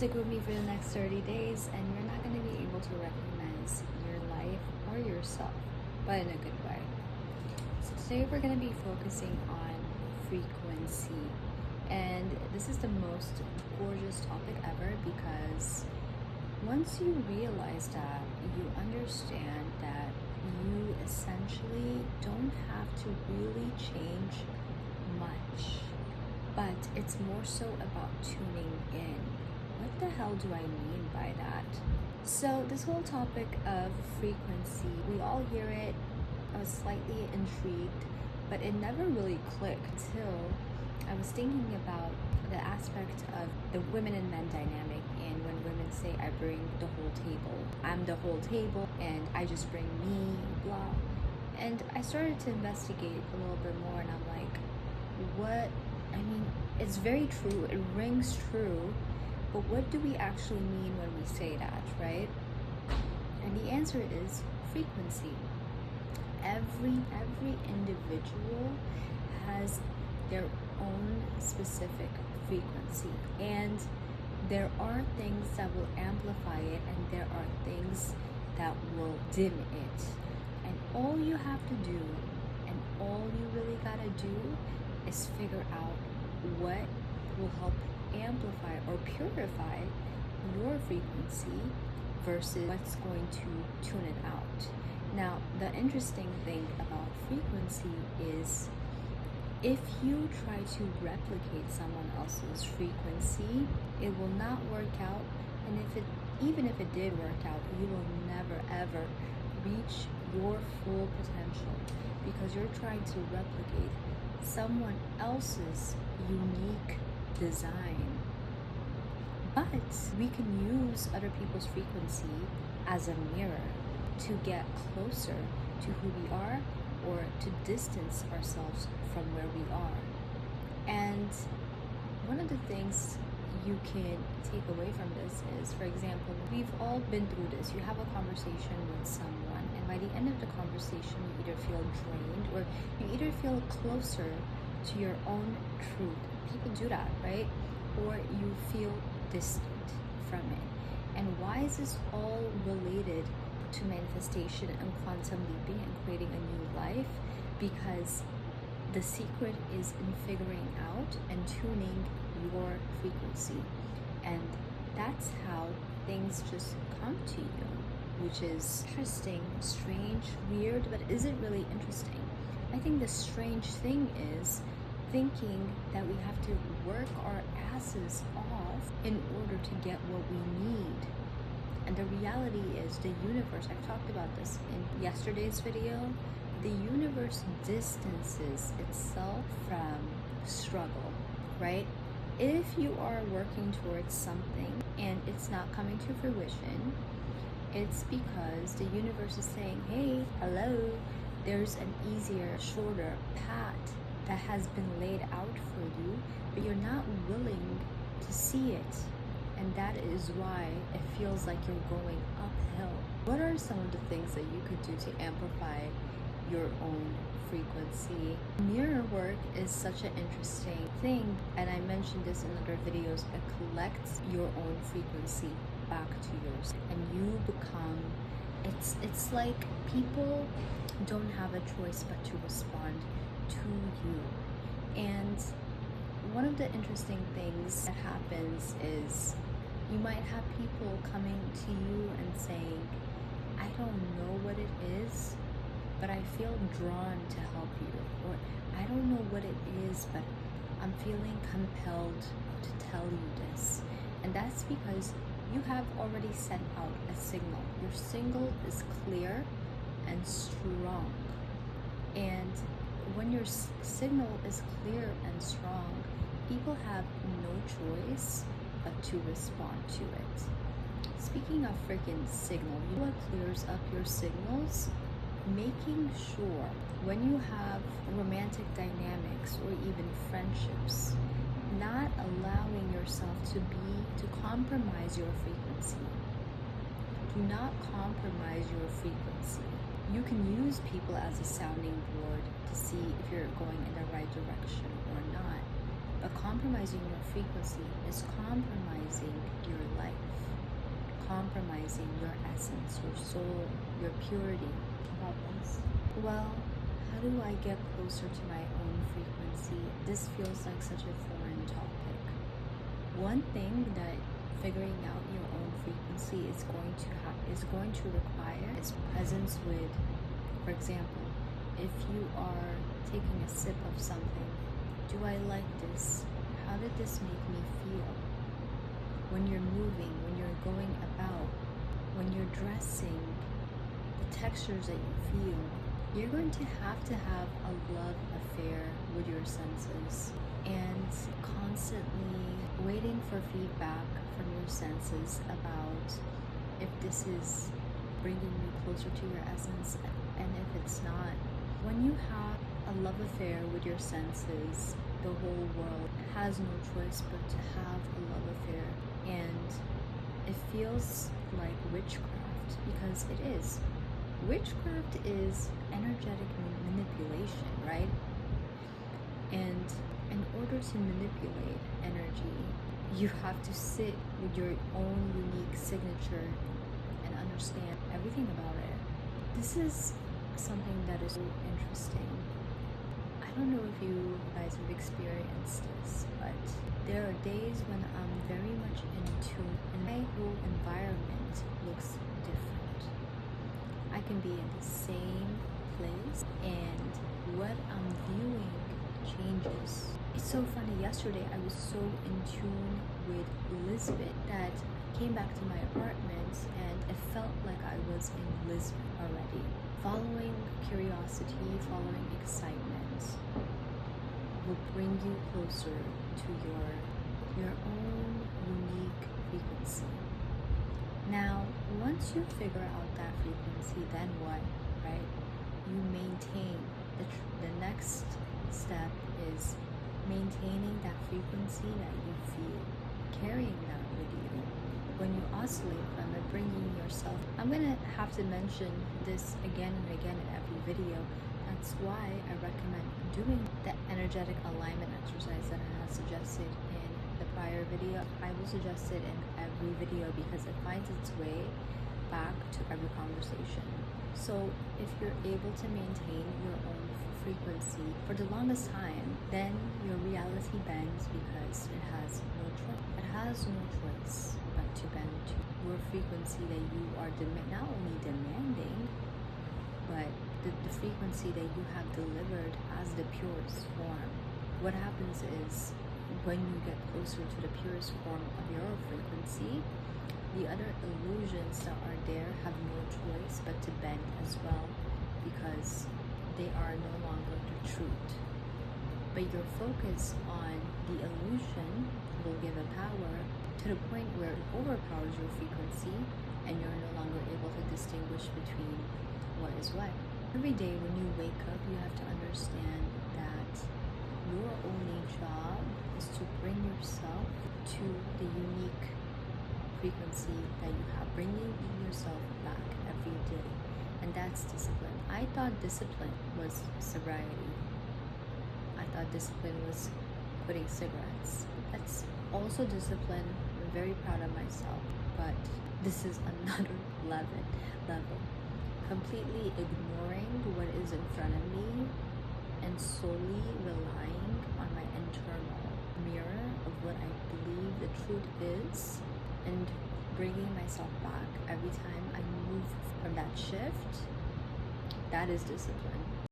Stick with me for the next 30 days and you're not going to be able to recognize your life or yourself, but in a good way. So today we're going to be focusing on frequency. And this is the most gorgeous topic ever, because once you realize that, you understand that you essentially don't have to really change much, but it's more so about tuning in. What the hell do I mean by that? So this whole topic of frequency, we all hear it. I was slightly intrigued, but it never really clicked till I was thinking about the aspect of the women and men dynamic, and when women say, I bring the whole table, I'm the whole table, and I just bring me, blah. And I started to investigate a little bit more, and I'm like, what? I mean, it's very true, it rings true, but what do we actually mean when we say that, right? And the answer is frequency. Every individual has their own specific frequency, and there are things that will amplify it and there are things that will dim it. And all you have to do, and all you really gotta do, is figure out what will help amplify or purify your frequency versus what's going to tune it out. Now, the interesting thing about frequency is if you try to replicate someone else's frequency, it will not work out. And even if it did work out, you will never ever reach your full potential, because you're trying to replicate someone else's unique design. But we can use other people's frequency as a mirror to get closer to who we are, or to distance ourselves from where we are. And one of the things you can take away from this is, for example, we've all been through this. You have a conversation with someone, and by the end of the conversation, you either feel drained or you either feel closer to your own truth. People do that, right? Or you feel distant from it. And why is this all related to manifestation and quantum leaping and creating a new life? Because the secret is in figuring out and tuning your frequency, and that's how things just come to you, which is interesting, strange, weird, but is it really interesting? I think the strange thing is thinking that we have to work our asses off in order to get what we need. And the reality is the universe, I've talked about this in yesterday's video, the universe distances itself from struggle, right? If you are working towards something and it's not coming to fruition, it's because the universe is saying, hey, hello, there's an easier, shorter path that has been laid out for you, but you're not willing to see it. And that is why it feels like you're going uphill. What are some of the things that you could do to amplify your own frequency? Mirror work is such an interesting thing, and I mentioned this in other videos. It collects your own frequency back to yours, and you become, it's like people don't have a choice but to respond to you. And one of the interesting things that happens is you might have people coming to you and saying, I don't know what it is, but I feel drawn to help you. Or I don't know what it is, but I'm feeling compelled to tell you this. And that's because you have already sent out a signal. Your signal is clear and strong. And when your signal is clear and strong, people have no choice but to respond to it. Speaking of freaking signal, you know what clears up your signals? Making sure when you have romantic dynamics or even friendships, not allowing yourself to compromise your frequency. Do not compromise your frequency. You can use people as a sounding board to see if you're going in the right direction or not. But compromising your frequency is compromising your compromising your essence, your soul, your purity about this? Well, how do I get closer to my own frequency? This feels like such a foreign topic. One thing that figuring out your own frequency is going to require is presence with, for example, if you are taking a sip of something, do I like this? How did this make me feel? When you're moving, when you're going about, when you're dressing, the textures that you feel, you're going to have a love affair with your senses and constantly waiting for feedback from your senses about if this is bringing you closer to your essence and if it's not. When you have a love affair with your senses, the whole world has no choice but to have a love affair, and it feels like witchcraft because it is. Witchcraft is energetic manipulation, right? And in order to manipulate energy, you have to sit with your own unique signature and understand everything about it. This is something that is so interesting. I don't know if you guys have experienced this, but there are days when I'm very much in tune and my whole environment looks different. I can be in the same place and what I'm viewing changes. It's so funny. Yesterday I was so in tune with Lisbon that I came back to my apartment and it felt like I was in Lisbon already. Following curiosity, following excitement will bring you closer to your own unique frequency. Now, once you figure out that frequency, then what, right? You maintain. The next step is maintaining that frequency that you feel, carrying that with you. When you oscillate from it, bringing yourself. I'm gonna have to mention this again and again in every video. That's why I recommend doing the energetic alignment exercise that I had suggested in the prior video. I will suggest it in every video because it finds its way back to every conversation. So if you're able to maintain your own frequency for the longest time, then your reality bends because it has no choice. It has no choice but to bend to your frequency that you are not only demanding, but the frequency that you have delivered as the purest form. What happens is when you get closer to the purest form of your frequency, the other illusions that are there have no choice but to bend as well because they are no longer the truth. But your focus on the illusion will give a power to the point where it overpowers your frequency and you're no longer able to distinguish between what is what. Every day when you wake up, you have to understand that your only job is to bring yourself to the unique frequency that you have, bringing yourself back every day. And that's discipline. I thought discipline was sobriety. I thought discipline was quitting cigarettes. That's also discipline. I'm very proud of myself. But this is another level. Completely ignoring what is in front of me and solely relying on my internal mirror of what I believe the truth is and bringing myself back every time I move from that shift. That is discipline.